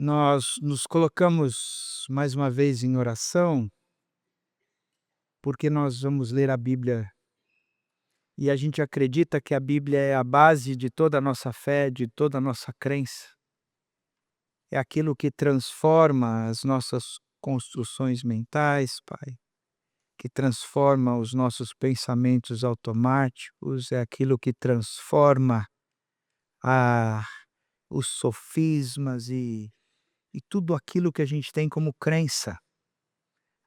Nós nos colocamos mais uma vez em oração, porque nós vamos ler a Bíblia e a gente acredita que a Bíblia é a base de toda a nossa fé, de toda a nossa crença. É aquilo que transforma as nossas construções mentais, Pai, que transforma os nossos pensamentos automáticos, é aquilo que transforma a os sofismas e tudo aquilo que a gente tem como crença.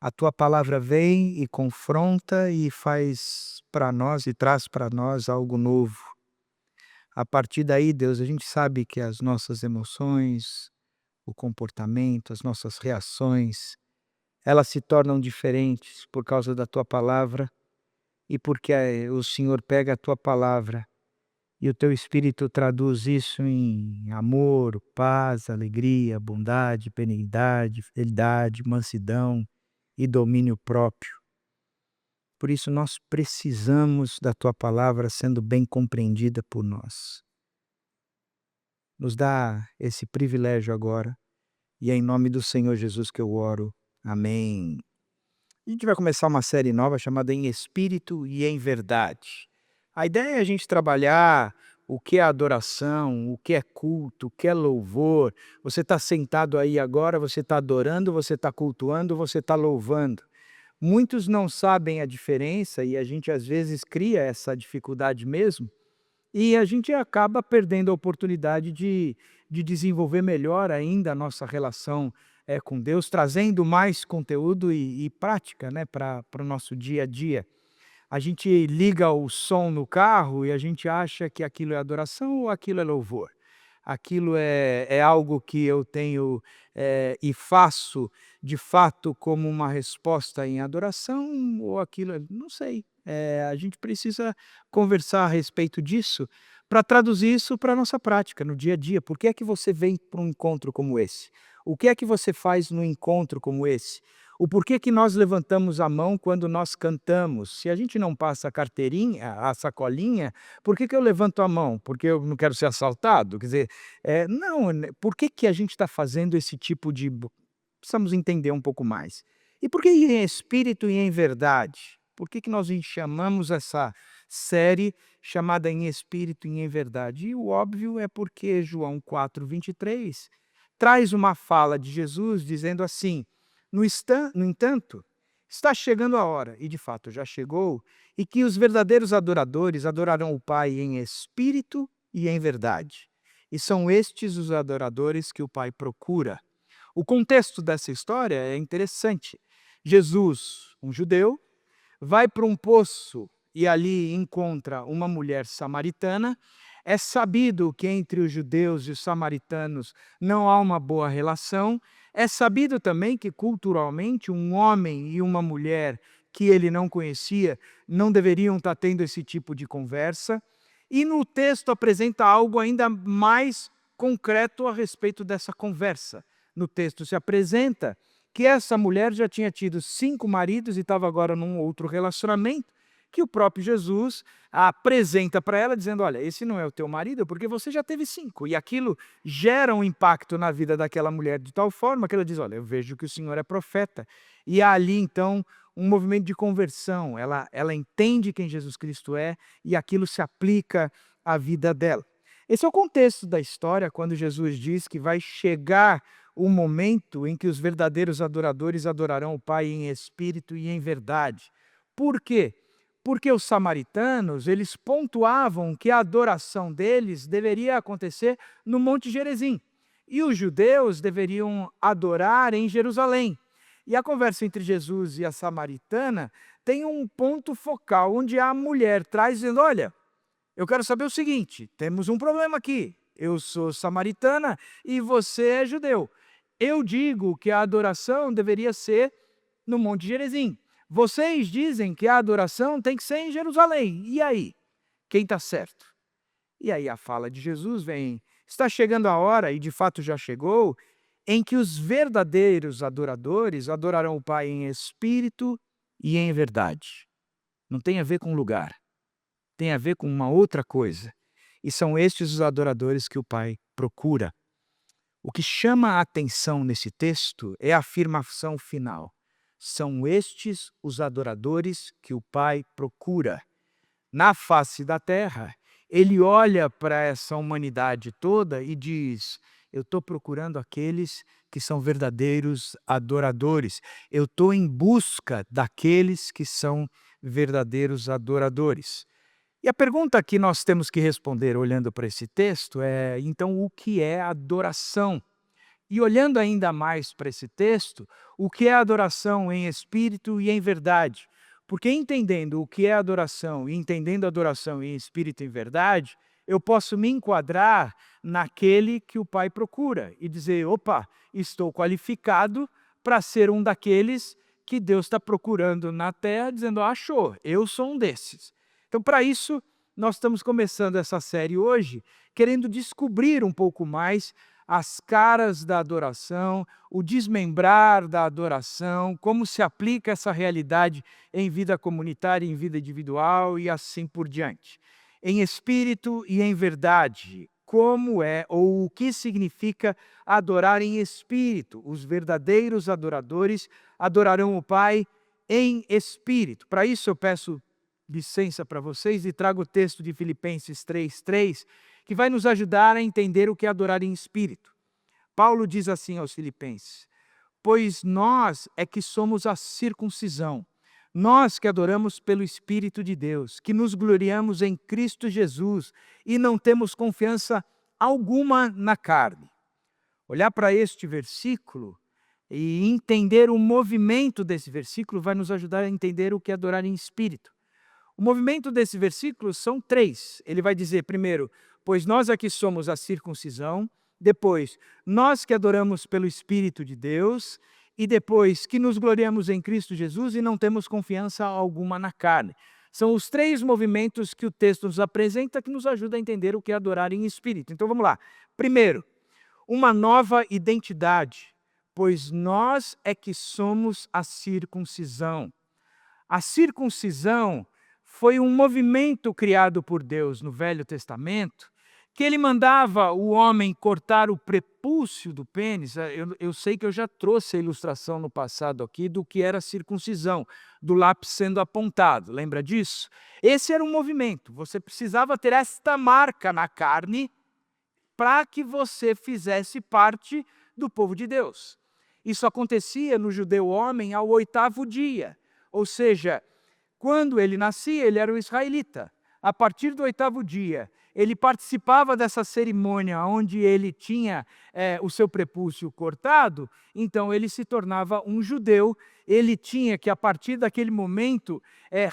A tua palavra vem e confronta e faz para nós e traz para nós algo novo. A partir daí, Deus, a gente sabe que as nossas emoções, o comportamento, as nossas reações, elas se tornam diferentes por causa da tua palavra e porque o Senhor pega a tua palavra e o teu Espírito traduz isso em amor, paz, alegria, bondade, benignidade, fidelidade, mansidão e domínio próprio. Por isso nós precisamos da tua palavra sendo bem compreendida por nós. Nos dá esse privilégio agora, e é em nome do Senhor Jesus que eu oro. Amém. A gente vai começar uma série nova chamada Em Espírito e em Verdade. A ideia é a gente trabalhar o que é adoração, o que é culto, o que é louvor. Você está sentado aí agora, você está adorando, você está cultuando, você está louvando. Muitos não sabem a diferença e a gente às vezes cria essa dificuldade mesmo, e a gente acaba perdendo a oportunidade de desenvolver melhor ainda a nossa relação com Deus, trazendo mais conteúdo e prática, né, para o nosso dia a dia. A gente liga o som no carro e a gente acha que aquilo é adoração ou aquilo é louvor. Aquilo é algo que eu tenho, e faço de fato como uma resposta em adoração ou aquilo não sei. A gente precisa conversar a respeito disso, para traduzir isso para a nossa prática, no dia a dia. Por que é que você vem para um encontro como esse? O que é que você faz num encontro como esse? O porquê que nós levantamos a mão quando nós cantamos? Se a gente não passa a carteirinha, a sacolinha, por que que eu levanto a mão? Porque eu não quero ser assaltado? Quer dizer, não, né, por que que a gente está fazendo esse tipo de precisamos entender um pouco mais. E por que em espírito e em verdade? Por que que nós chamamos essa série chamada Em Espírito e em Verdade? E o óbvio é porque João 4:23 traz uma fala de Jesus dizendo assim: No entanto, está chegando a hora, e de fato já chegou, e que os verdadeiros adoradores adorarão o Pai em espírito e em verdade. E são estes os adoradores que o Pai procura. O contexto dessa história é interessante. Jesus, um judeu, vai para um poço e ali encontra uma mulher samaritana. É sabido que entre os judeus e os samaritanos não há uma boa relação. É sabido também que, culturalmente, um homem e uma mulher que ele não conhecia não deveriam estar tendo esse tipo de conversa. E no texto apresenta algo ainda mais concreto a respeito dessa conversa. No texto se apresenta que essa mulher já tinha tido 5 maridos e estava agora num outro relacionamento, que o próprio Jesus apresenta para ela dizendo: "Olha, esse não é o teu marido, porque você já teve 5". E aquilo gera um impacto na vida daquela mulher de tal forma que ela diz: "Olha, eu vejo que o senhor é profeta". E há ali então um movimento de conversão, ela entende quem Jesus Cristo é e aquilo se aplica à vida dela. Esse é o contexto da história quando Jesus diz que vai chegar o momento em que os verdadeiros adoradores adorarão o Pai em espírito e em verdade. Por quê? Porque os samaritanos, eles pontuavam que a adoração deles deveria acontecer no Monte Gerizim, e os judeus deveriam adorar em Jerusalém. E a conversa entre Jesus e a samaritana tem um ponto focal, onde a mulher traz dizendo: "Olha, eu quero saber o seguinte, temos um problema aqui. Eu sou samaritana e você é judeu. Eu digo que a adoração deveria ser no Monte Gerizim. Vocês dizem que a adoração tem que ser em Jerusalém. E aí? Quem está certo?" E aí a fala de Jesus vem: está chegando a hora, e de fato já chegou, em que os verdadeiros adoradores adorarão o Pai em espírito e em verdade. Não tem a ver com lugar, tem a ver com uma outra coisa. E são estes os adoradores que o Pai procura. O que chama a atenção nesse texto é a afirmação final. São estes os adoradores que o Pai procura. Na face da terra, ele olha para essa humanidade toda e diz: eu estou procurando aqueles que são verdadeiros adoradores. Eu estou em busca daqueles que são verdadeiros adoradores. E a pergunta que nós temos que responder olhando para esse texto é: então, o que é adoração? E olhando ainda mais para esse texto, o que é adoração em espírito e em verdade? Porque entendendo o que é adoração e entendendo a adoração em espírito e em verdade, eu posso me enquadrar naquele que o Pai procura e dizer: opa, estou qualificado para ser um daqueles que Deus está procurando na terra, dizendo: achou, eu sou um desses. Então, para isso, nós estamos começando essa série hoje, querendo descobrir um pouco mais as caras da adoração, o desmembrar da adoração, como se aplica essa realidade em vida comunitária, em vida individual e assim por diante. Em espírito e em verdade, como é ou o que significa adorar em espírito? Os verdadeiros adoradores adorarão o Pai em espírito. Para isso eu peço licença para vocês e trago o texto de Filipenses 3:3, que vai nos ajudar a entender o que é adorar em espírito. Paulo diz assim aos Filipenses: pois nós é que somos a circuncisão, nós que adoramos pelo Espírito de Deus, que nos gloriamos em Cristo Jesus e não temos confiança alguma na carne. Olhar para este versículo e entender o movimento desse versículo vai nos ajudar a entender o que é adorar em espírito. O movimento desse versículo são três. Ele vai dizer, primeiro, pois nós aqui somos a circuncisão. Depois, nós que adoramos pelo Espírito de Deus. E depois, que nos gloriamos em Cristo Jesus e não temos confiança alguma na carne. São os três movimentos que o texto nos apresenta que nos ajuda a entender o que é adorar em espírito. Então vamos lá. Primeiro, uma nova identidade, pois nós é que somos a circuncisão. A circuncisão foi um movimento criado por Deus no Velho Testamento, que ele mandava o homem cortar o prepúcio do pênis. Eu sei que eu já trouxe a ilustração no passado aqui do que era a circuncisão, do lápis sendo apontado. Lembra disso? Esse era um movimento. Você precisava ter esta marca na carne para que você fizesse parte do povo de Deus. Isso acontecia no judeu homem ao 8º dia, ou seja, quando ele nascia, ele era um israelita. A partir do 8º dia, ele participava dessa cerimônia onde ele tinha o seu prepúcio cortado, então ele se tornava um judeu. Ele tinha que, a partir daquele momento,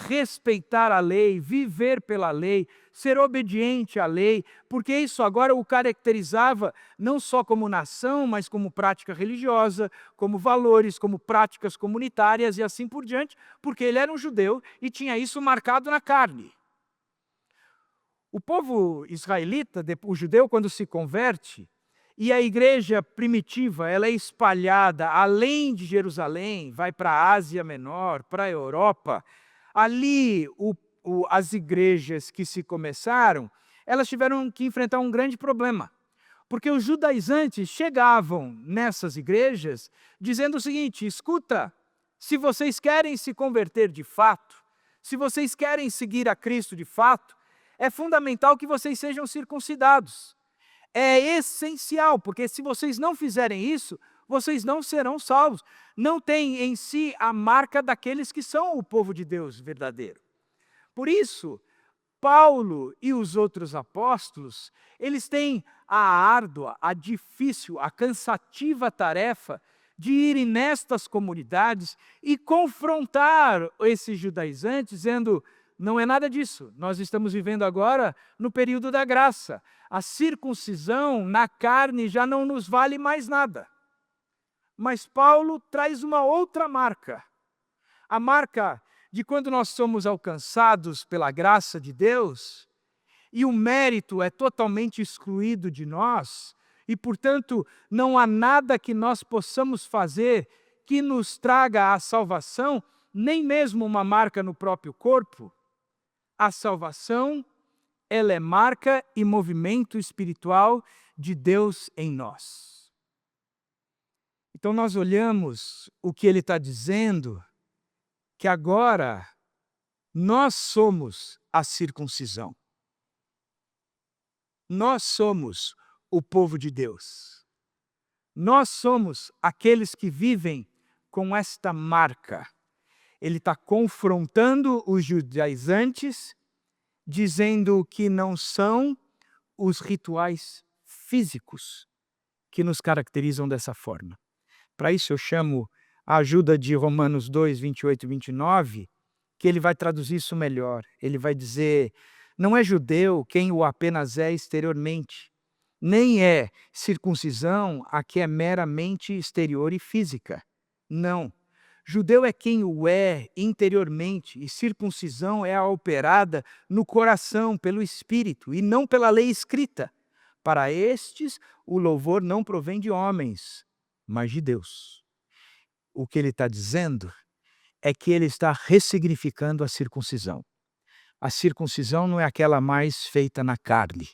respeitar a lei, viver pela lei, ser obediente à lei, porque isso agora o caracterizava não só como nação, mas como prática religiosa, como valores, como práticas comunitárias e assim por diante, porque ele era um judeu e tinha isso marcado na carne. O povo israelita, o judeu, quando se converte, e a igreja primitiva, ela é espalhada além de Jerusalém, vai para a Ásia Menor, para a Europa. Ali, as igrejas que se começaram, elas tiveram que enfrentar um grande problema. Porque os judaizantes chegavam nessas igrejas dizendo o seguinte: escuta, se vocês querem se converter de fato, se vocês querem seguir a Cristo de fato, é fundamental que vocês sejam circuncidados. É essencial, porque se vocês não fizerem isso, vocês não serão salvos. Não tem em si a marca daqueles que são o povo de Deus verdadeiro. Por isso, Paulo e os outros apóstolos, eles têm a árdua, a difícil, a cansativa tarefa de irem nestas comunidades e confrontar esses judaizantes, dizendo: não é nada disso. Nós estamos vivendo agora no período da graça. A circuncisão na carne já não nos vale mais nada. Mas Paulo traz uma outra marca. A marca de quando nós somos alcançados pela graça de Deus e o mérito é totalmente excluído de nós e, portanto, não há nada que nós possamos fazer que nos traga a salvação, nem mesmo uma marca no próprio corpo. A salvação, ela é marca e movimento espiritual de Deus em nós. Então nós olhamos o que ele está dizendo, que agora nós somos a circuncisão. Nós somos o povo de Deus. Nós somos aqueles que vivem com esta marca. Ele está confrontando os judaizantes, dizendo que não são os rituais físicos que nos caracterizam dessa forma. Para isso eu chamo a ajuda de Romanos 2, 28 e 29, que ele vai traduzir isso melhor. Ele vai dizer, não é judeu quem o apenas é exteriormente, nem é circuncisão a que é meramente exterior e física. Não. Judeu é quem o é interiormente, e circuncisão é a operada no coração, pelo Espírito, e não pela lei escrita. Para estes, o louvor não provém de homens, mas de Deus. O que ele está dizendo é que ele está ressignificando a circuncisão. A circuncisão não é aquela mais feita na carne,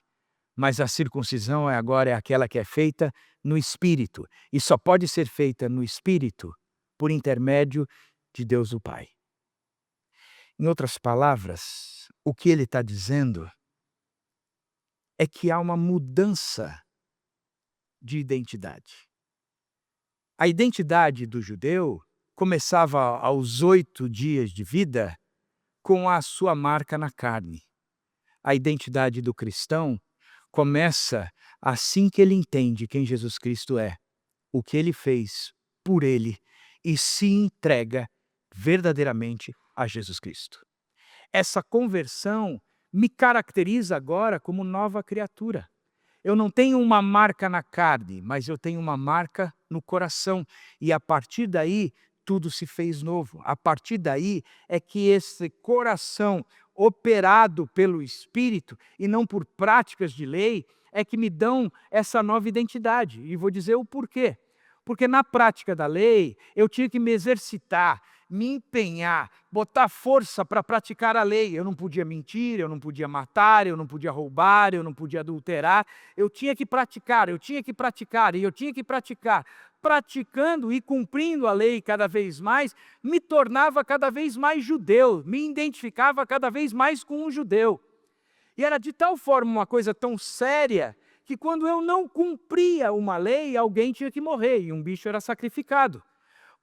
mas a circuncisão agora é aquela que é feita no Espírito, e só pode ser feita no Espírito por intermédio de Deus o Pai. Em outras palavras, o que ele está dizendo é que há uma mudança de identidade. A identidade do judeu começava aos 8 dias de vida com a sua marca na carne. A identidade do cristão começa assim que ele entende quem Jesus Cristo é, o que ele fez por ele e se entrega verdadeiramente a Jesus Cristo. Essa conversão me caracteriza agora como nova criatura. Eu não tenho uma marca na carne, mas eu tenho uma marca no coração. E a partir daí, tudo se fez novo. A partir daí é que esse coração operado pelo Espírito e não por práticas de lei é que me dão essa nova identidade. E vou dizer o porquê. Porque na prática da lei, eu tinha que me exercitar, me empenhar, botar força para praticar a lei. Eu não podia mentir, eu não podia matar, eu não podia roubar, eu não podia adulterar. Eu tinha que praticar, eu tinha que praticar e eu tinha que praticar. Praticando e cumprindo a lei cada vez mais, me tornava cada vez mais judeu, me identificava cada vez mais com um judeu. E era de tal forma uma coisa tão séria que quando eu não cumpria uma lei, alguém tinha que morrer e um bicho era sacrificado.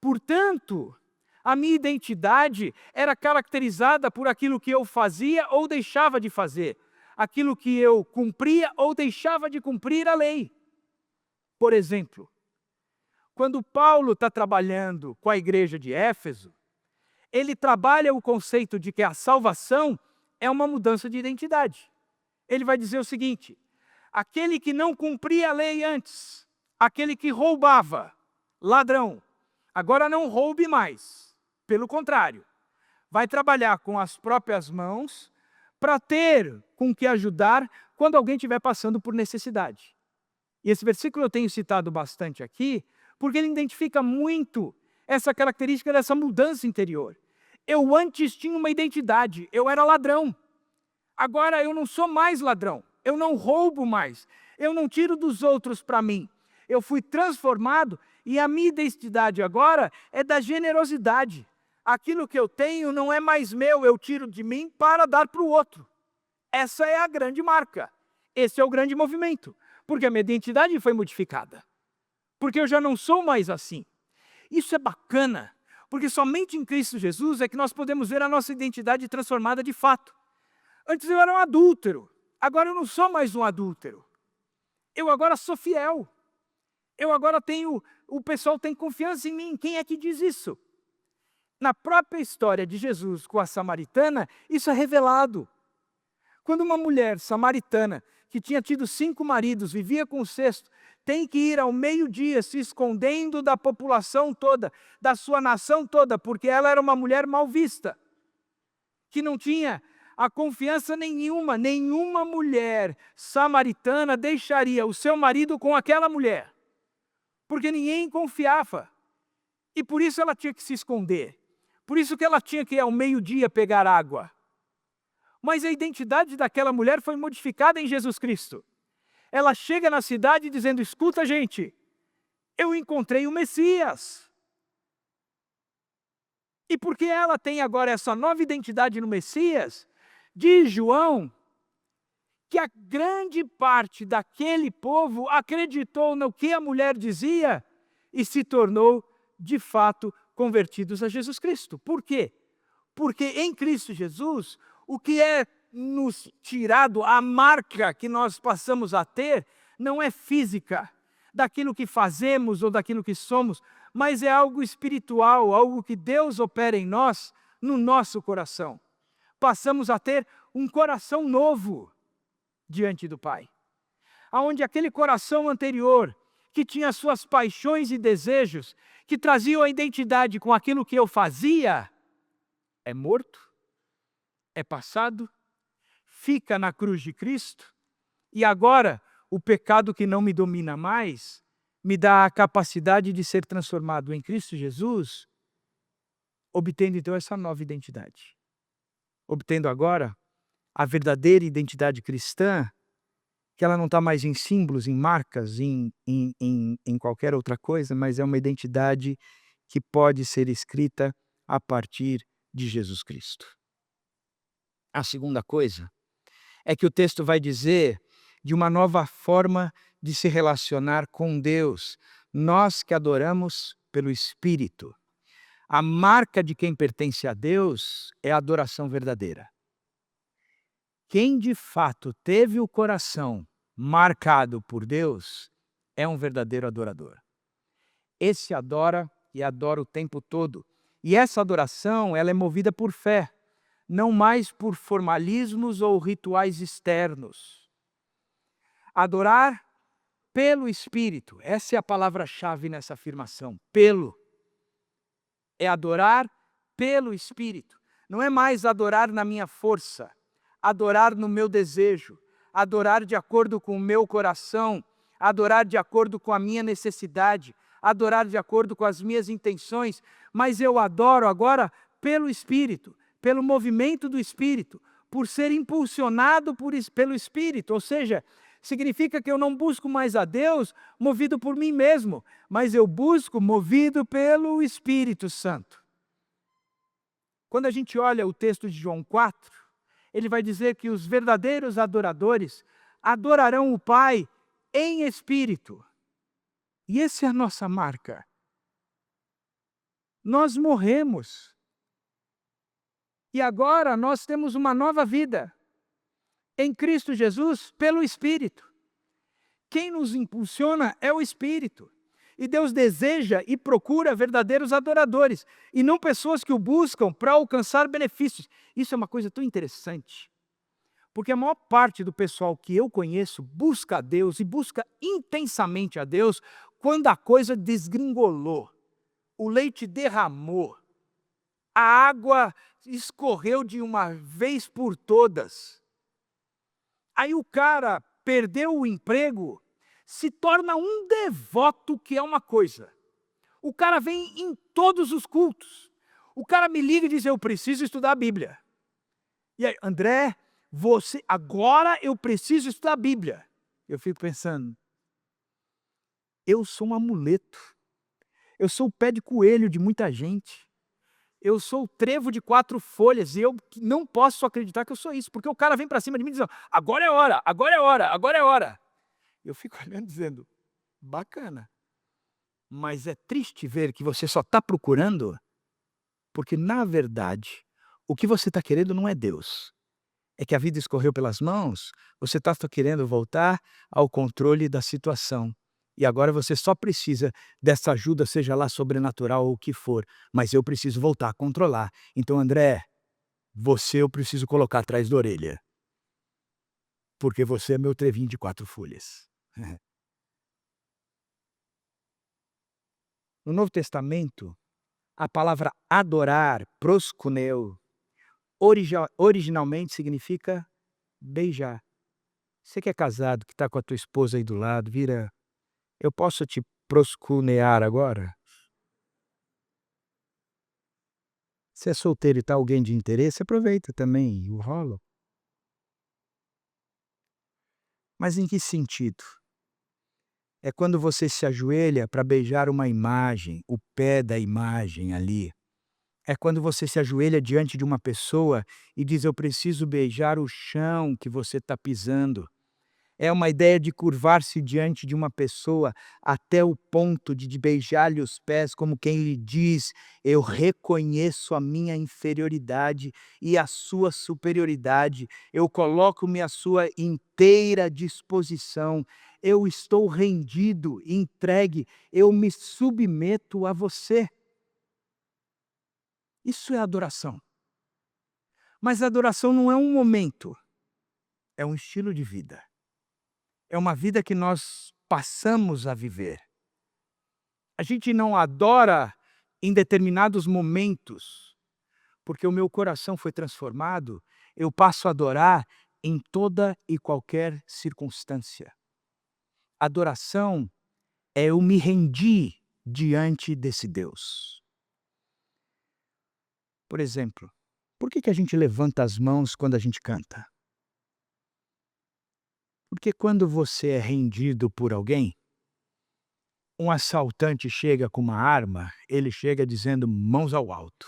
Portanto, a minha identidade era caracterizada por aquilo que eu fazia ou deixava de fazer, aquilo que eu cumpria ou deixava de cumprir a lei. Por exemplo, quando Paulo está trabalhando com a igreja de Éfeso, ele trabalha o conceito de que a salvação é uma mudança de identidade. Ele vai dizer o seguinte: aquele que não cumpria a lei antes, aquele que roubava, ladrão, agora não roube mais. Pelo contrário, vai trabalhar com as próprias mãos para ter com que ajudar quando alguém estiver passando por necessidade. E esse versículo eu tenho citado bastante aqui, porque ele identifica muito essa característica dessa mudança interior. Eu antes tinha uma identidade, eu era ladrão. Agora eu não sou mais ladrão. Eu não roubo mais, eu não tiro dos outros para mim. Eu fui transformado e a minha identidade agora é da generosidade. Aquilo que eu tenho não é mais meu, eu tiro de mim para dar para o outro. Essa é a grande marca, esse é o grande movimento, porque a minha identidade foi modificada. Porque eu já não sou mais assim. Isso é bacana, porque somente em Cristo Jesus é que nós podemos ver a nossa identidade transformada de fato. Antes eu era um adúltero. Agora eu não sou mais um adúltero. Eu agora sou fiel. Eu agora tenho, o pessoal tem confiança em mim. Quem é que diz isso? Na própria história de Jesus com a samaritana, isso é revelado. Quando uma mulher samaritana, que tinha tido 5 maridos, vivia com o 6º, tem que ir ao meio-dia se escondendo da população toda, da sua nação toda, porque ela era uma mulher mal vista, que não tinha a confiança nenhuma mulher samaritana deixaria o seu marido com aquela mulher, porque ninguém confiava, e por isso ela tinha que se esconder, por isso que ela tinha que ir ao meio-dia pegar água. Mas a identidade daquela mulher foi modificada em Jesus Cristo. Ela chega na cidade dizendo: escuta, gente, eu encontrei o Messias. E porque ela tem agora essa nova identidade no Messias, diz João que a grande parte daquele povo acreditou no que a mulher dizia e se tornou, de fato, convertidos a Jesus Cristo. Por quê? Porque em Cristo Jesus, o que é nos tirado, a marca que nós passamos a ter, não é física, daquilo que fazemos ou daquilo que somos, mas é algo espiritual, algo que Deus opera em nós, no nosso coração. Passamos a ter um coração novo diante do Pai. Aonde aquele coração anterior, que tinha suas paixões e desejos, que traziam a identidade com aquilo que eu fazia, é morto, é passado, fica na cruz de Cristo, e agora o pecado que não me domina mais, me dá a capacidade de ser transformado em Cristo Jesus, obtendo então essa nova identidade. Obtendo agora a verdadeira identidade cristã, que ela não está mais em símbolos, em marcas, em qualquer outra coisa, mas é uma identidade que pode ser escrita a partir de Jesus Cristo. A segunda coisa é que o texto vai dizer de uma nova forma de se relacionar com Deus, nós que adoramos pelo Espírito. A marca de quem pertence a Deus é a adoração verdadeira. Quem de fato teve o coração marcado por Deus é um verdadeiro adorador. Esse adora e adora o tempo todo. E essa adoração, ela é movida por fé, não mais por formalismos ou rituais externos. Adorar pelo Espírito, essa é a palavra-chave nessa afirmação, pelo. É adorar pelo Espírito. Não é mais adorar na minha força, adorar no meu desejo, adorar de acordo com o meu coração, adorar de acordo com a minha necessidade, adorar de acordo com as minhas intenções, mas eu adoro agora pelo Espírito, pelo movimento do Espírito, por ser impulsionado pelo Espírito, ou seja, significa que eu não busco mais a Deus movido por mim mesmo, mas eu busco movido pelo Espírito Santo. Quando a gente olha o texto de João 4, ele vai dizer que os verdadeiros adoradores adorarão o Pai em espírito. E essa é a nossa marca. Nós morremos. E agora nós temos uma nova vida em Cristo Jesus pelo Espírito. Quem nos impulsiona é o Espírito. E Deus deseja e procura verdadeiros adoradores, e não pessoas que o buscam para alcançar benefícios. Isso é uma coisa tão interessante, porque a maior parte do pessoal que eu conheço busca a Deus e busca intensamente a Deus quando a coisa desgringolou, o leite derramou, a água escorreu de uma vez por todas. Aí o cara perdeu o emprego, se torna um devoto, que é uma coisa. O cara vem em todos os cultos. O cara me liga e diz, eu preciso estudar a Bíblia. E aí, André, agora eu preciso estudar a Bíblia. Eu fico pensando, eu sou um amuleto. Eu sou o pé de coelho de muita gente. Eu sou o trevo de 4 folhas e eu não posso acreditar que eu sou isso, porque o cara vem para cima de mim dizendo, agora é hora, agora é hora, agora é hora. Eu fico olhando dizendo, bacana. Mas é triste ver que você só está procurando, porque na verdade, o que você está querendo não é Deus. É que a vida escorreu pelas mãos, você está só querendo voltar ao controle da situação. E agora você só precisa dessa ajuda, seja lá sobrenatural ou o que for, mas eu preciso voltar a controlar. Então, André, você eu preciso colocar atrás da orelha, porque você é meu trevinho de 4 folhas. No Novo Testamento, a palavra adorar, proskuneo, originalmente significa beijar. Você que é casado, que está com a tua esposa aí do lado, vira, eu posso te proskunear agora? Se é solteiro e está alguém de interesse, aproveita também e o rola. Mas em que sentido? É quando você se ajoelha para beijar uma imagem, o pé da imagem ali. É quando você se ajoelha diante de uma pessoa e diz: "Eu preciso beijar o chão que você está pisando". É uma ideia de curvar-se diante de uma pessoa até o ponto de beijar-lhe os pés, como quem lhe diz: "Eu reconheço a minha inferioridade e a sua superioridade. Eu coloco-me à sua inteira disposição. Eu estou rendido, entregue, eu me submeto a você". Isso é adoração. Mas a adoração não é um momento, é um estilo de vida. É uma vida que nós passamos a viver. A gente não adora em determinados momentos, porque o meu coração foi transformado, eu passo a adorar em toda e qualquer circunstância. Adoração é eu me rendi diante desse Deus. Por exemplo, por que a gente levanta as mãos quando a gente canta? Porque quando você é rendido por alguém, um assaltante chega com uma arma, ele chega dizendo: "Mãos ao alto".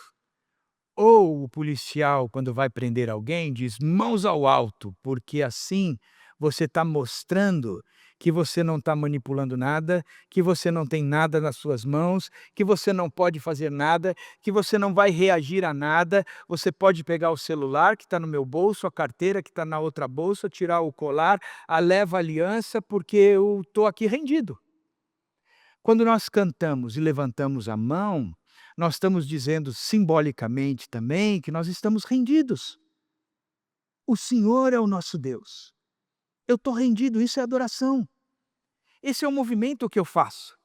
Ou o policial, quando vai prender alguém, diz: "Mãos ao alto", porque assim você está mostrando que você não está manipulando nada, que você não tem nada nas suas mãos, que você não pode fazer nada, que você não vai reagir a nada. Você pode pegar o celular que está no meu bolso, a carteira que está na outra bolsa, tirar o colar, a leva a aliança, porque eu estou aqui rendido. Quando nós cantamos e levantamos a mão, nós estamos dizendo simbolicamente também que nós estamos rendidos. O Senhor é o nosso Deus. Eu estou rendido, isso é adoração. Esse é o movimento que eu faço.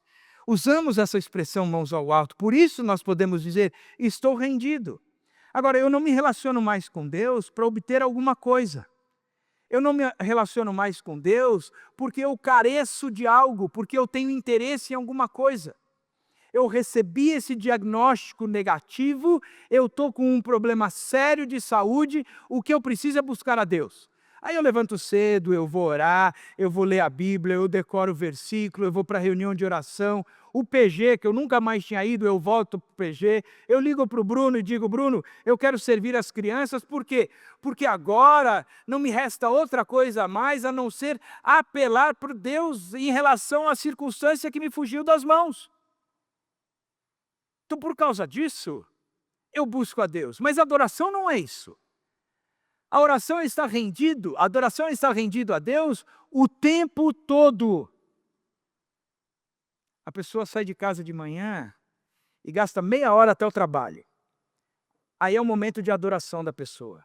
Usamos essa expressão mãos ao alto, por isso nós podemos dizer: estou rendido. Agora, eu não me relaciono mais com Deus para obter alguma coisa. Eu não me relaciono mais com Deus porque eu careço de algo, porque eu tenho interesse em alguma coisa. Eu recebi esse diagnóstico negativo, eu estou com um problema sério de saúde, o que eu preciso é buscar a Deus. Aí eu levanto cedo, eu vou orar, eu vou ler a Bíblia, eu decoro o versículo, eu vou para a reunião de oração. O PG, que eu nunca mais tinha ido, eu volto para o PG. Eu ligo para o Bruno e digo: "Bruno, eu quero servir as crianças". Por quê? Porque agora não me resta outra coisa a mais a não ser apelar para Deus em relação à circunstância que me fugiu das mãos. Então, por causa disso, eu busco a Deus. Mas adoração não é isso. A adoração está rendido a Deus o tempo todo. A pessoa sai de casa de manhã e gasta meia hora até o trabalho. Aí é o momento de adoração da pessoa.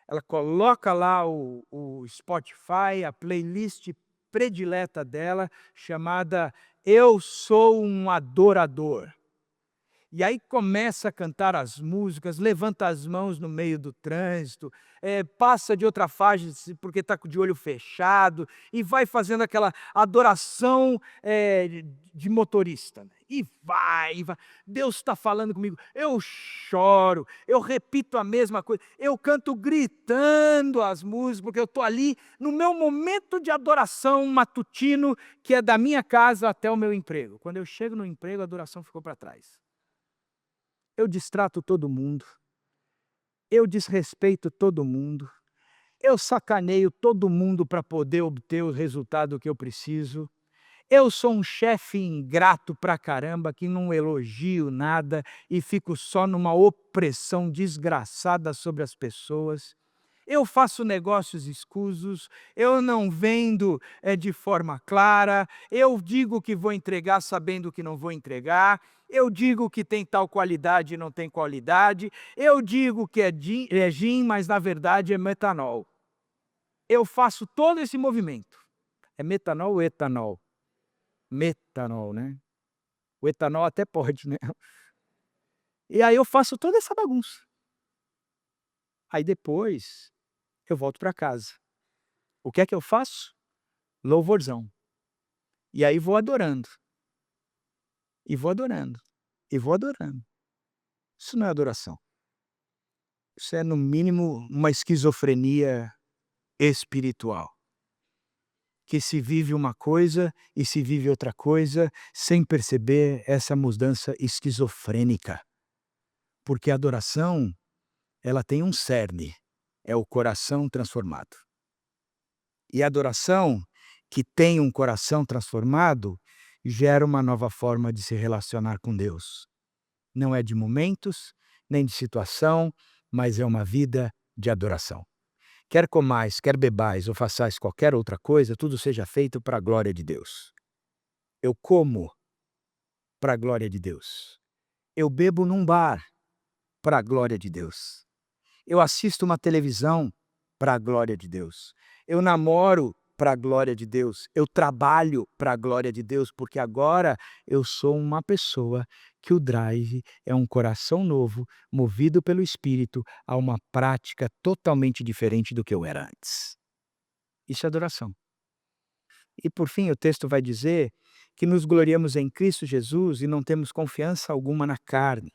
Ela coloca lá o Spotify, a playlist predileta dela, chamada Eu Sou um Adorador. E aí começa a cantar as músicas, levanta as mãos no meio do trânsito, passa de outra faixa porque está de olho fechado, e vai fazendo aquela adoração, de motorista, né. E vai. Deus está falando comigo, eu choro, eu repito a mesma coisa, eu canto gritando as músicas, porque eu estou ali no meu momento de adoração matutino, que é da minha casa até o meu emprego. Quando eu chego no emprego, a adoração ficou para trás. Eu distrato todo mundo, eu desrespeito todo mundo, eu sacaneio todo mundo para poder obter o resultado que eu preciso. Eu sou um chefe ingrato pra caramba, que não elogio nada e fico só numa opressão desgraçada sobre as pessoas. Eu faço negócios escusos, eu não vendo de forma clara, eu digo que vou entregar sabendo que não vou entregar, eu digo que tem tal qualidade e não tem qualidade, eu digo que é gin, mas na verdade é metanol. Eu faço todo esse movimento. É metanol ou etanol? Metanol, né? O etanol até pode, né? E aí eu faço toda essa bagunça. Aí depois eu volto para casa. O que é que eu faço? Louvorzão. E aí vou adorando, e vou adorando, e vou adorando. Isso não é adoração. Isso é, no mínimo, uma esquizofrenia espiritual. que se vive uma coisa e se vive outra coisa sem perceber essa mudança esquizofrênica. Porque a adoração, ela tem um cerne, é o coração transformado. E a adoração que tem um coração transformado gera uma nova forma de se relacionar com Deus. Não é de momentos, nem de situação, mas é uma vida de adoração. Quer comais, quer bebais ou façais qualquer outra coisa, tudo seja feito para a glória de Deus. Eu como para a glória de Deus. Eu bebo num bar para a glória de Deus. Eu assisto uma televisão para a glória de Deus. Eu namoro para a glória de Deus. Eu trabalho para a glória de Deus, porque agora eu sou uma pessoa que o drive é um coração novo, movido pelo Espírito a uma prática totalmente diferente do que eu era antes. Isso é adoração. E por fim, o texto vai dizer que nos gloriamos em Cristo Jesus e não temos confiança alguma na carne.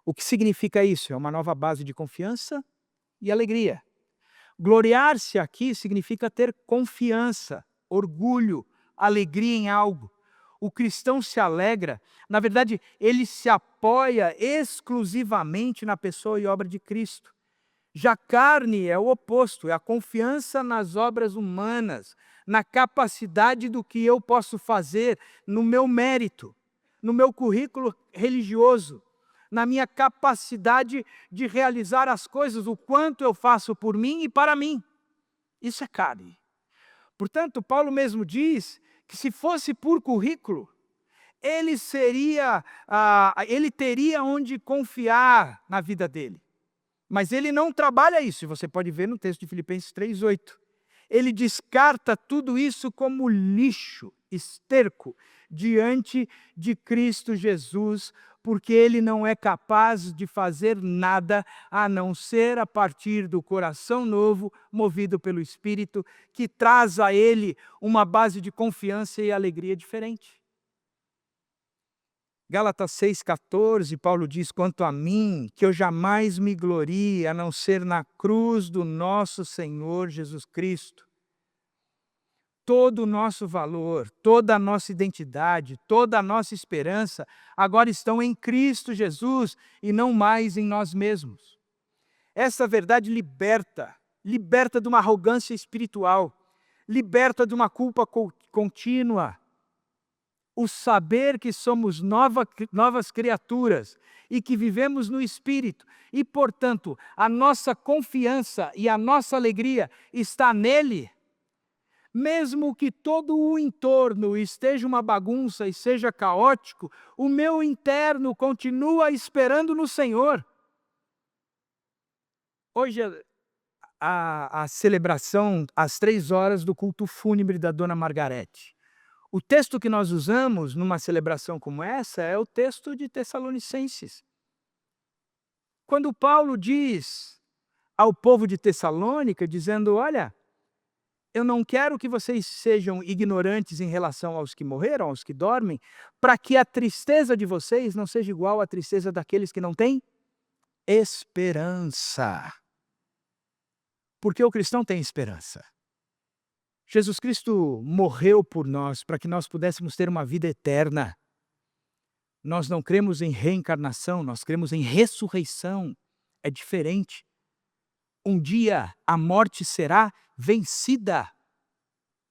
O que significa isso? É uma nova base de confiança e alegria. Gloriar-se aqui significa ter confiança, orgulho, alegria em algo. O cristão se alegra, na verdade, ele se apoia exclusivamente na pessoa e obra de Cristo. Já carne é o oposto, é a confiança nas obras humanas, na capacidade do que eu posso fazer, no meu mérito, no meu currículo religioso, na minha capacidade de realizar as coisas, o quanto eu faço por mim e para mim. Isso é carne. Portanto, Paulo mesmo diz que se fosse por currículo, ele teria onde confiar na vida dele. Mas ele não trabalha isso, e você pode ver no texto de Filipenses 3:8. Ele descarta tudo isso como lixo, esterco, diante de Cristo Jesus, porque ele não é capaz de fazer nada a não ser a partir do coração novo, movido pelo Espírito, que traz a ele uma base de confiança e alegria diferente. Gálatas 6,14, Paulo diz: quanto a mim, que eu jamais me glorie a não ser na cruz do nosso Senhor Jesus Cristo. Todo o nosso valor, toda a nossa identidade, toda a nossa esperança agora estão em Cristo Jesus e não mais em nós mesmos. Essa verdade liberta de uma arrogância espiritual, liberta de uma culpa contínua. O saber que somos novas criaturas e que vivemos no Espírito e, portanto, a nossa confiança e a nossa alegria está nele. Mesmo que todo o entorno esteja uma bagunça e seja caótico, o meu interno continua esperando no Senhor. Hoje a celebração às 3 horas do culto fúnebre da Dona Margarete. O texto que nós usamos numa celebração como essa é o texto de Tessalonicenses. Quando Paulo diz ao povo de Tessalônica, dizendo: olha, eu não quero que vocês sejam ignorantes em relação aos que morreram, aos que dormem, para que a tristeza de vocês não seja igual à tristeza daqueles que não têm esperança. Porque o cristão tem esperança. Jesus Cristo morreu por nós para que nós pudéssemos ter uma vida eterna. Nós não cremos em reencarnação, nós cremos em ressurreição. É diferente. Um dia a morte será vencida,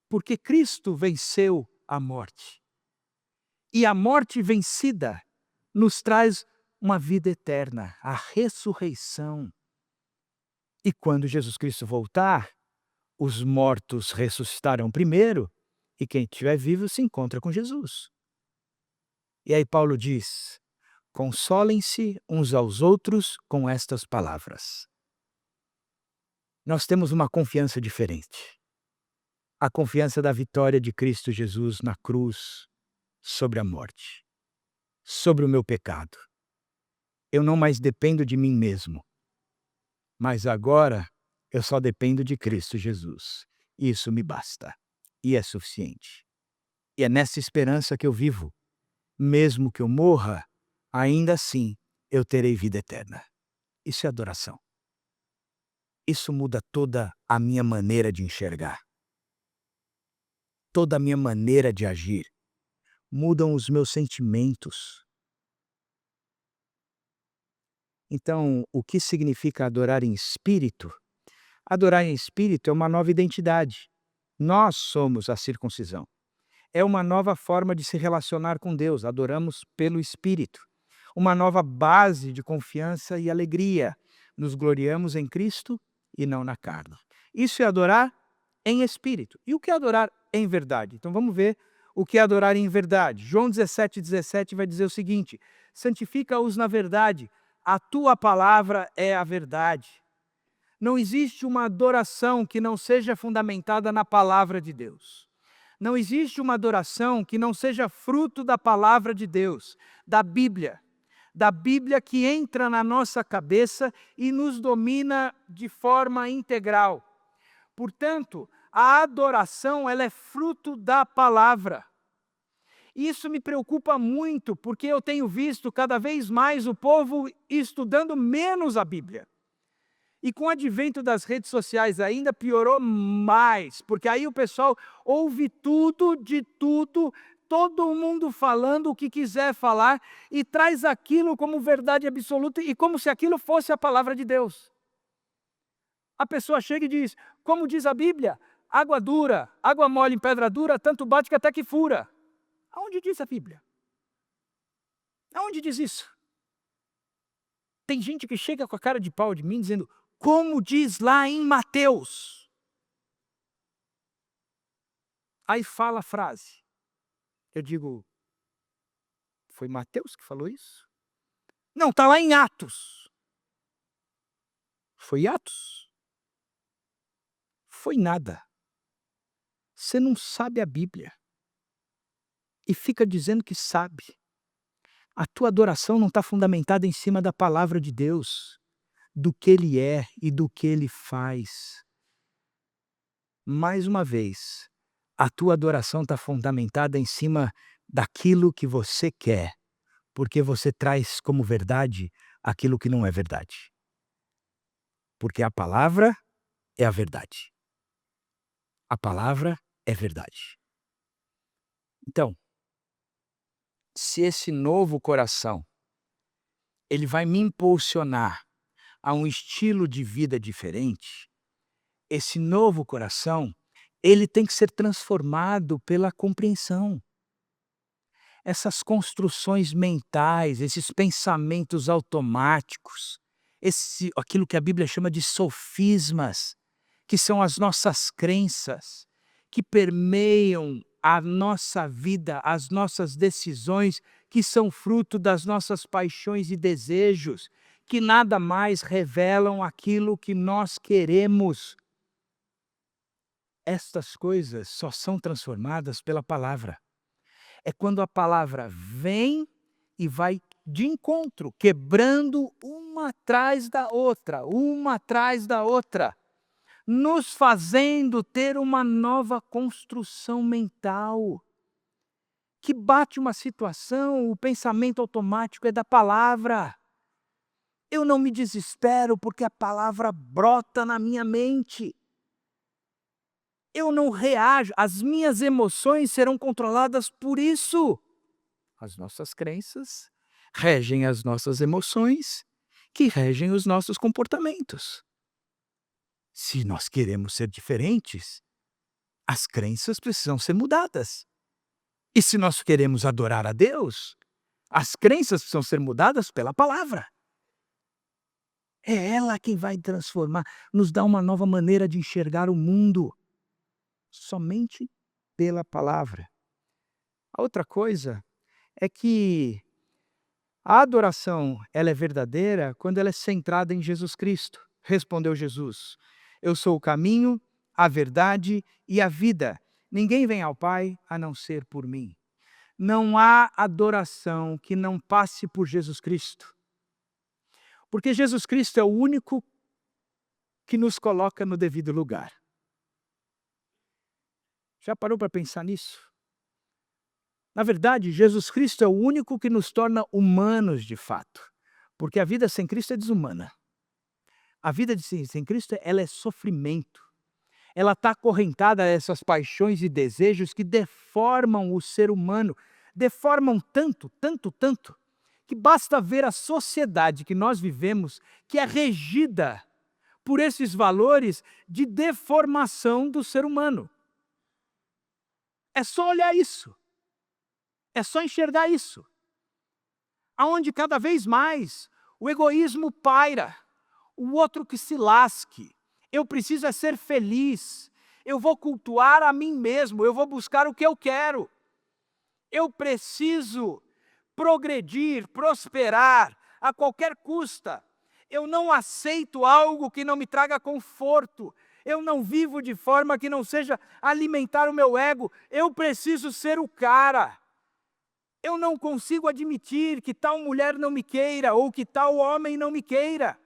porque Cristo venceu a morte. E a morte vencida nos traz uma vida eterna, a ressurreição. E quando Jesus Cristo voltar, os mortos ressuscitarão primeiro, e quem estiver vivo se encontra com Jesus. E aí Paulo diz: consolem-se uns aos outros com estas palavras. Nós temos uma confiança diferente. A confiança da vitória de Cristo Jesus na cruz sobre a morte, sobre o meu pecado. Eu não mais dependo de mim mesmo, mas agora eu só dependo de Cristo Jesus. Isso me basta e é suficiente. E é nessa esperança que eu vivo. Mesmo que eu morra, ainda assim eu terei vida eterna. Isso é adoração. Isso muda toda a minha maneira de enxergar. toda a minha maneira de agir, mudam os meus sentimentos. Então, o que significa adorar em espírito? Adorar em espírito é uma nova identidade. Nós somos a circuncisão. É uma nova forma de se relacionar com Deus, adoramos pelo espírito. Uma nova base de confiança e alegria. Nos gloriamos em Cristo e não na carne. Isso é adorar em espírito. E o que é adorar em verdade? Então vamos ver o que é adorar em verdade. João 17:17 vai dizer o seguinte: santifica-os na verdade, a tua palavra é a verdade. Não existe uma adoração que não seja fundamentada na palavra de Deus. Não existe uma adoração que não seja fruto da palavra de Deus, da Bíblia que entra na nossa cabeça e nos domina de forma integral. Portanto, a adoração ela é fruto da palavra. Isso me preocupa muito, porque eu tenho visto cada vez mais o povo estudando menos a Bíblia. E com o advento das redes sociais ainda piorou mais, porque aí o pessoal ouve tudo, de tudo, todo mundo falando o que quiser falar e traz aquilo como verdade absoluta e como se aquilo fosse a palavra de Deus. A pessoa chega e diz, como diz a Bíblia, água dura, água mole em pedra dura, tanto bate que até que fura. Aonde diz a Bíblia? Aonde diz isso? Tem gente que chega com a cara de pau de mim dizendo, como diz lá em Mateus. Aí fala a frase. Eu digo, foi Mateus que falou isso? Não, está lá em Atos. Foi Atos? Foi nada. Você não sabe a Bíblia. E fica dizendo que sabe. A tua adoração não está fundamentada em cima da palavra de Deus, do que Ele é e do que Ele faz. Mais uma vez, a tua adoração está fundamentada em cima daquilo que você quer, porque você traz como verdade aquilo que não é verdade. Porque a palavra é a verdade. A palavra é verdade. Então, se esse novo coração, ele vai me impulsionar a um estilo de vida diferente, esse novo coração, ele tem que ser transformado pela compreensão. Essas construções mentais, esses pensamentos automáticos, aquilo que a Bíblia chama de sofismas, que são as nossas crenças, que permeiam a nossa vida, as nossas decisões, que são fruto das nossas paixões e desejos, que nada mais revelam aquilo que nós queremos. Estas coisas só são transformadas pela palavra. É quando a palavra vem e vai de encontro, quebrando uma atrás da outra, nos fazendo ter uma nova construção mental. Que bate uma situação, o pensamento automático é da palavra. Eu não me desespero porque a palavra brota na minha mente. Eu não reajo, as minhas emoções serão controladas por isso. As nossas crenças regem as nossas emoções, que regem os nossos comportamentos. Se nós queremos ser diferentes, as crenças precisam ser mudadas. E se nós queremos adorar a Deus, as crenças precisam ser mudadas pela palavra. É ela quem vai transformar, nos dar uma nova maneira de enxergar o mundo. Somente pela palavra. A outra coisa é que a adoração ela é verdadeira quando ela é centrada em Jesus Cristo. Respondeu Jesus, eu sou o caminho, a verdade e a vida. Ninguém vem ao Pai a não ser por mim. Não há adoração que não passe por Jesus Cristo. Porque Jesus Cristo é o único que nos coloca no devido lugar. Já parou para pensar nisso? Na verdade, Jesus Cristo é o único que nos torna humanos de fato, porque a vida sem Cristo é desumana. A vida sem Cristo ela é sofrimento, ela está acorrentada a essas paixões e desejos que deformam o ser humano, deformam tanto, tanto, tanto, que basta ver a sociedade que nós vivemos, que é regida por esses valores de deformação do ser humano. É só olhar isso, é só enxergar isso. Aonde cada vez mais o egoísmo paira, o outro que se lasque, eu preciso é ser feliz, eu vou cultuar a mim mesmo, eu vou buscar o que eu quero. Eu preciso progredir, prosperar a qualquer custa. Eu não aceito algo que não me traga conforto. Eu não vivo de forma que não seja alimentar o meu ego. Eu preciso ser o cara. Eu não consigo admitir que tal mulher não me queira ou que tal homem não me queira.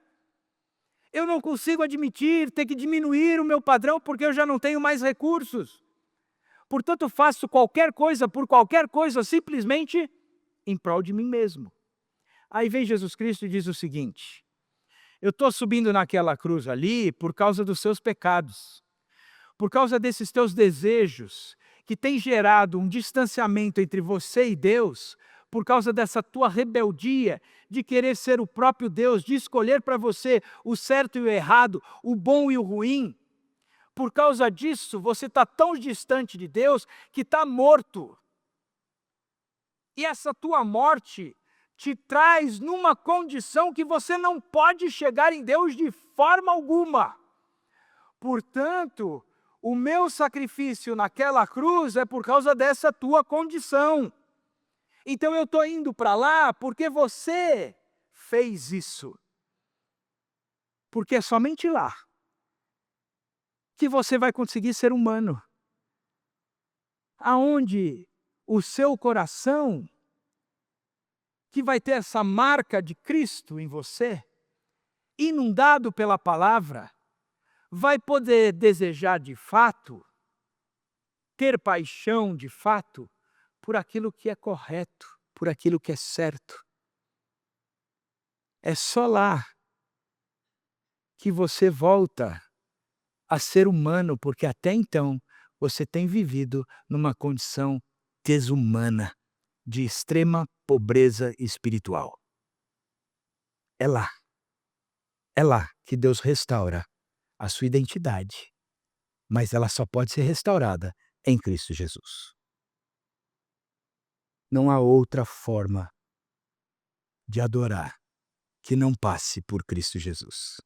Eu não consigo admitir ter que diminuir o meu padrão porque eu já não tenho mais recursos. Portanto, faço qualquer coisa por qualquer coisa, simplesmente em prol de mim mesmo. Aí vem Jesus Cristo e diz o seguinte: eu estou subindo naquela cruz ali por causa dos seus pecados, por causa desses teus desejos, que tem gerado um distanciamento entre você e Deus, por causa dessa tua rebeldia de querer ser o próprio Deus, de escolher para você o certo e o errado, o bom e o ruim. Por causa disso, você está tão distante de Deus que está morto. E essa tua morte te traz numa condição que você não pode chegar em Deus de forma alguma. Portanto, o meu sacrifício naquela cruz é por causa dessa tua condição. Então eu estou indo para lá porque você fez isso. Porque é somente lá que você vai conseguir ser humano. Aonde o seu coração, que vai ter essa marca de Cristo em você, inundado pela palavra, vai poder desejar de fato, ter paixão de fato, por aquilo que é correto, por aquilo que é certo. É só lá que você volta a ser humano, porque até então você tem vivido numa condição desumana, de extrema pobreza espiritual. É lá, é lá que Deus restaura a sua identidade, mas ela só pode ser restaurada em Cristo Jesus. Não há outra forma de adorar que não passe por Cristo Jesus.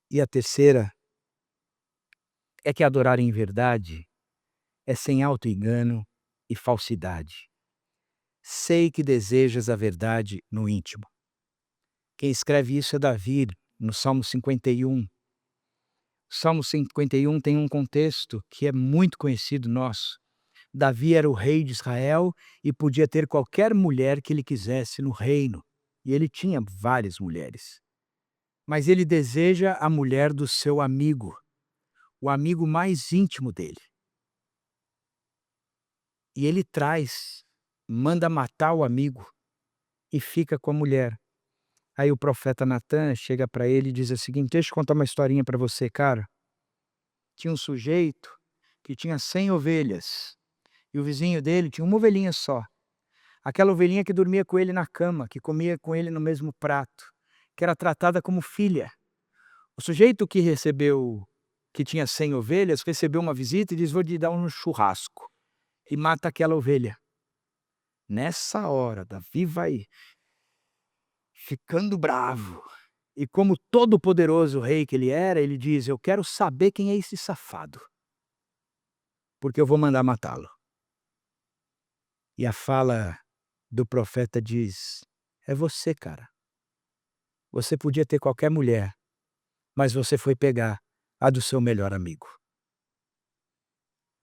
E a terceira é que adorar em verdade é sem auto-engano e falsidade. Sei que desejas a verdade no íntimo. Quem escreve isso é Davi, no Salmo 51. O Salmo 51 tem um contexto que é muito conhecido nosso. Davi era o rei de Israel e podia ter qualquer mulher que ele quisesse no reino. E ele tinha várias mulheres. Mas ele deseja a mulher do seu amigo, o amigo mais íntimo dele. E ele manda matar o amigo e fica com a mulher. Aí o profeta Natan chega para ele e diz o seguinte: deixa eu contar uma historinha para você, cara. Tinha um sujeito que tinha 100 ovelhas e o vizinho dele tinha uma ovelhinha só. Aquela ovelhinha que dormia com ele na cama, que comia com ele no mesmo prato, que era tratada como filha. O sujeito que tinha 100 ovelhas, recebeu uma visita e diz: vou lhe dar um churrasco. E mata aquela ovelha. Nessa hora, Davi vai ficando bravo. E como todo poderoso rei que ele era, ele diz: eu quero saber quem é esse safado, porque eu vou mandar matá-lo. E a fala do profeta diz: é você, cara. Você podia ter qualquer mulher, mas você foi pegar a do seu melhor amigo.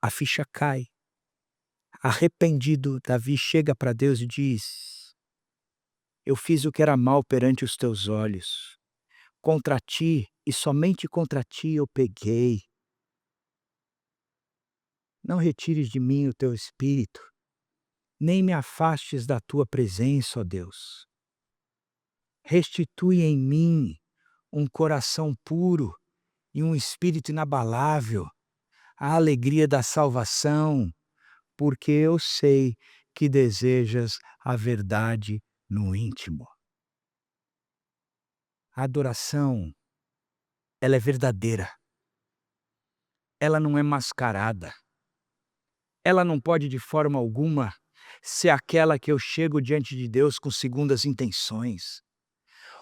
A ficha cai. Arrependido, Davi chega para Deus e diz: eu fiz o que era mal perante os teus olhos. Contra ti, e somente contra ti eu peguei. Não retires de mim o teu espírito, nem me afastes da tua presença, ó Deus. Restitui em mim um coração puro e um espírito inabalável, a alegria da salvação, porque eu sei que desejas a verdade no íntimo. A adoração, ela é verdadeira, ela não é mascarada, ela não pode de forma alguma ser aquela que eu chego diante de Deus com segundas intenções.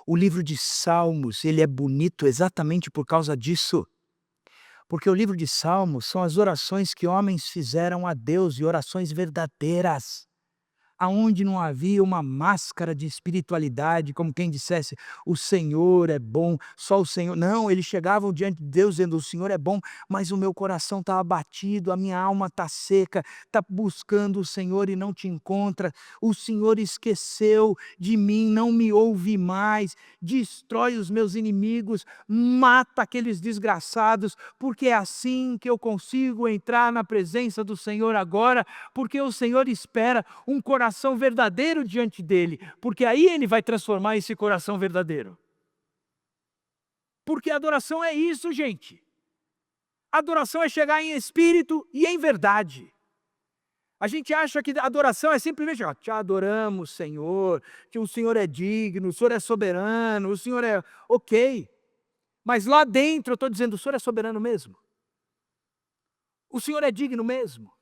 O livro de Salmos, ele é bonito exatamente por causa disso. Porque o livro de Salmos são as orações que homens fizeram a Deus e orações verdadeiras, aonde não havia uma máscara de espiritualidade, como quem dissesse: "O Senhor é bom, só o Senhor". Não, eles chegavam diante de Deus dizendo: "O Senhor é bom, mas o meu coração está abatido, a minha alma está seca, está buscando o Senhor e não te encontra. O Senhor esqueceu de mim, não me ouve mais, destrói os meus inimigos, mata aqueles desgraçados, porque é assim que eu consigo entrar na presença do Senhor agora, porque o Senhor espera um coração verdadeiro diante dele, porque aí ele vai transformar esse coração verdadeiro. Porque adoração é isso, gente. Adoração é chegar em espírito e em verdade. A gente acha que adoração é simplesmente: ó, te adoramos, Senhor, que o Senhor é digno, o Senhor é soberano, o Senhor é ok. Mas lá dentro eu estou dizendo: o Senhor é soberano mesmo? O Senhor é digno mesmo?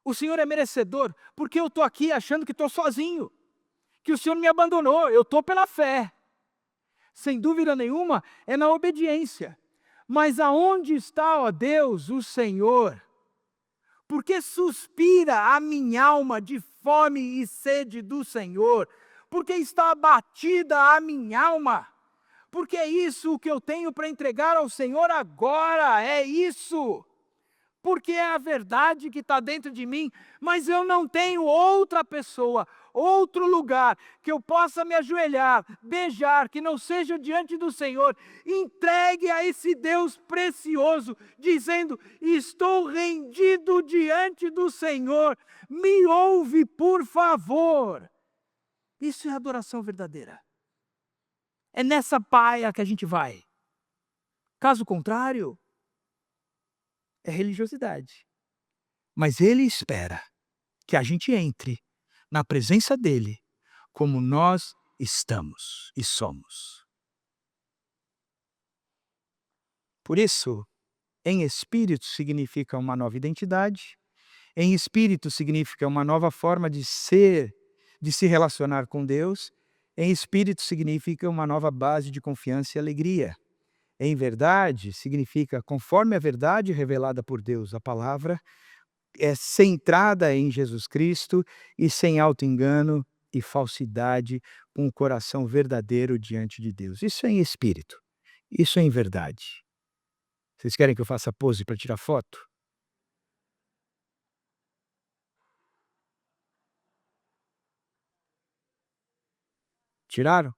O Senhor é merecedor? Porque eu estou aqui achando que estou sozinho, que o Senhor me abandonou, eu estou pela fé. Sem dúvida nenhuma, é na obediência. Mas aonde está, ó Deus, o Senhor? Porque suspira a minha alma de fome e sede do Senhor? Porque está abatida a minha alma? Porque é isso que eu tenho para entregar ao Senhor agora, é isso. Porque é a verdade que está dentro de mim, mas eu não tenho outra pessoa, outro lugar que eu possa me ajoelhar, beijar, que não seja diante do Senhor, entregue a esse Deus precioso, dizendo: estou rendido diante do Senhor, me ouve por favor. Isso é adoração verdadeira. É nessa paia que a gente vai. Caso contrário, é religiosidade. Mas ele espera que a gente entre na presença dele como nós estamos e somos. Por isso, em espírito significa uma nova identidade, em espírito significa uma nova forma de ser, de se relacionar com Deus, em espírito significa uma nova base de confiança e alegria. Em verdade significa conforme a verdade revelada por Deus, a palavra, é centrada em Jesus Cristo e sem auto-engano e falsidade, com o coração verdadeiro diante de Deus. Isso é em espírito, isso é em verdade. Vocês querem que eu faça pose para tirar foto? Tiraram?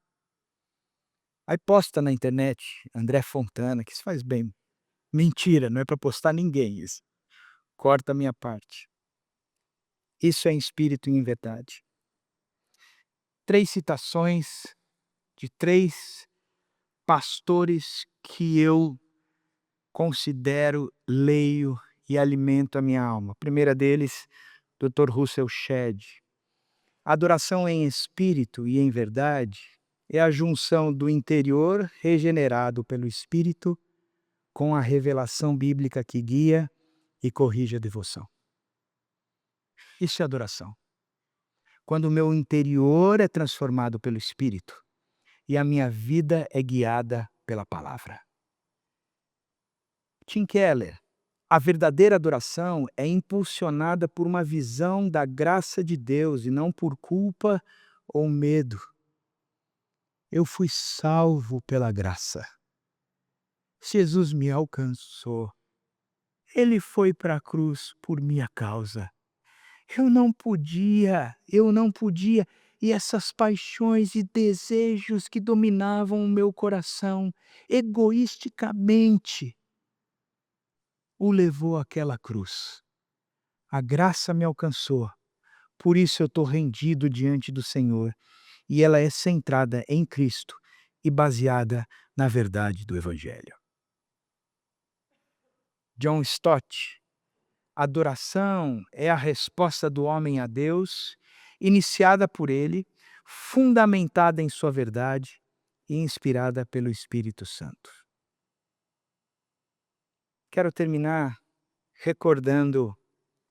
Aí posta na internet, André Fontana, que isso faz bem. Mentira, não é para postar ninguém isso. Corta a minha parte. Isso é em espírito e em verdade. 3 citações de 3 pastores que eu considero, leio e alimento a minha alma. A primeira deles, Dr. Russell Shedd. A adoração em espírito e em verdade é a junção do interior regenerado pelo Espírito com a revelação bíblica que guia e corrige a devoção. Isso é adoração. Quando o meu interior é transformado pelo Espírito e a minha vida é guiada pela palavra. Tim Keller: a verdadeira adoração é impulsionada por uma visão da graça de Deus e não por culpa ou medo. Eu fui salvo pela graça. Jesus me alcançou. Ele foi para a cruz por minha causa. Eu não podia, e essas paixões e desejos que dominavam o meu coração egoisticamente o levou àquela cruz. A graça me alcançou, por isso eu estou rendido diante do Senhor, e ela é centrada em Cristo e baseada na verdade do Evangelho. John Stott. Adoração é a resposta do homem a Deus, iniciada por ele, fundamentada em sua verdade e inspirada pelo Espírito Santo. Quero terminar recordando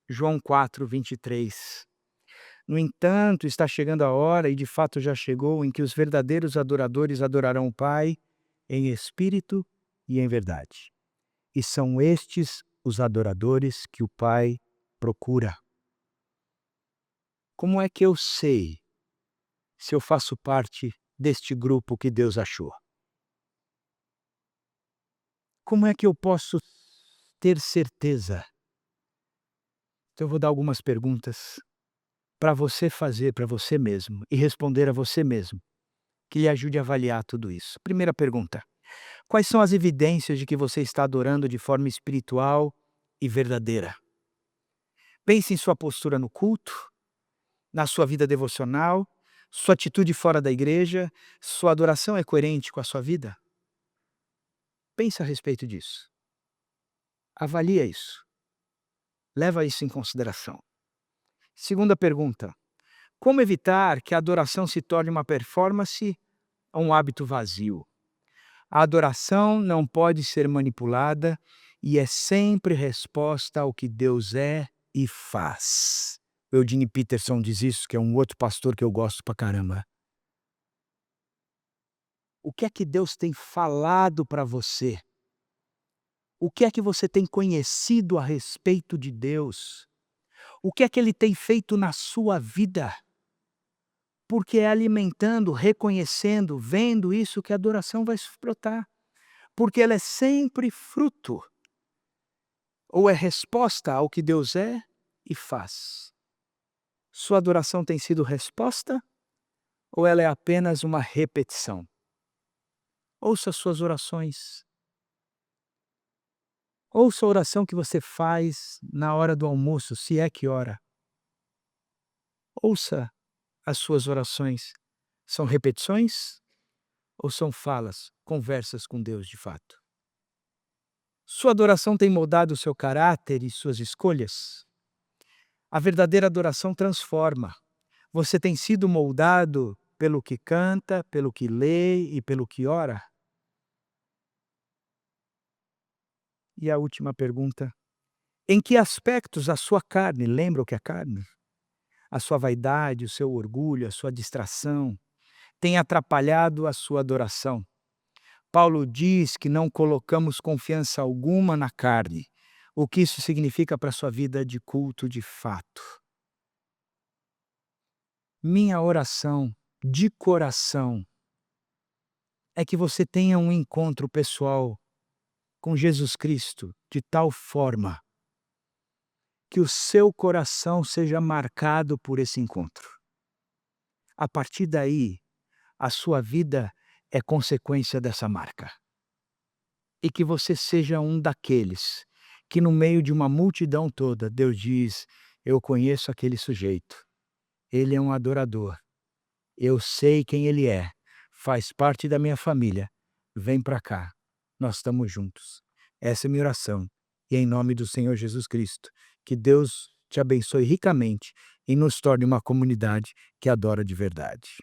João 4:23. No entanto, está chegando a hora, e de fato já chegou, em que os verdadeiros adoradores adorarão o Pai em espírito e em verdade. E são estes os adoradores que o Pai procura. Como é que eu sei se eu faço parte deste grupo que Deus achou? Como é que eu posso ter certeza? Então eu vou dar algumas perguntas para você fazer para você mesmo e responder a você mesmo, que lhe ajude a avaliar tudo isso. Primeira pergunta: quais são as evidências de que você está adorando de forma espiritual e verdadeira? Pense em sua postura no culto, na sua vida devocional, sua atitude fora da igreja. Sua adoração é coerente com a sua vida? Pense a respeito disso. Avalia isso. Leva isso em consideração. Segunda pergunta: como evitar que a adoração se torne uma performance ou um hábito vazio? A adoração não pode ser manipulada e é sempre resposta ao que Deus é e faz. O Eugene Peterson diz isso, que é um outro pastor que eu gosto pra caramba. O que é que Deus tem falado para você? O que é que você tem conhecido a respeito de Deus? O que é que Ele tem feito na sua vida? Porque é alimentando, reconhecendo, vendo isso que a adoração vai brotar. Porque ela é sempre fruto, ou é resposta ao que Deus é e faz. Sua adoração tem sido resposta ou ela é apenas uma repetição? Ouça suas orações. Ouça a oração que você faz na hora do almoço, se é que ora. Ouça as suas orações. São repetições ou são falas, conversas com Deus de fato? Sua adoração tem moldado o seu caráter e suas escolhas? A verdadeira adoração transforma. Você tem sido moldado pelo que canta, pelo que lê e pelo que ora? E a última pergunta: em que aspectos a sua carne lembra o que é carne? A sua vaidade, o seu orgulho, a sua distração tem atrapalhado a sua adoração. Paulo diz que não colocamos confiança alguma na carne. O que isso significa para a sua vida de culto de fato? Minha oração de coração é que você tenha um encontro pessoal com Jesus Cristo de tal forma que o seu coração seja marcado por esse encontro. A partir daí, a sua vida é consequência dessa marca. E que você seja um daqueles que, no meio de uma multidão toda, Deus diz: eu conheço aquele sujeito, ele é um adorador, eu sei quem ele é, faz parte da minha família, vem para cá, nós estamos juntos. Essa é a minha oração, e é em nome do Senhor Jesus Cristo, que Deus te abençoe ricamente e nos torne uma comunidade que adora de verdade.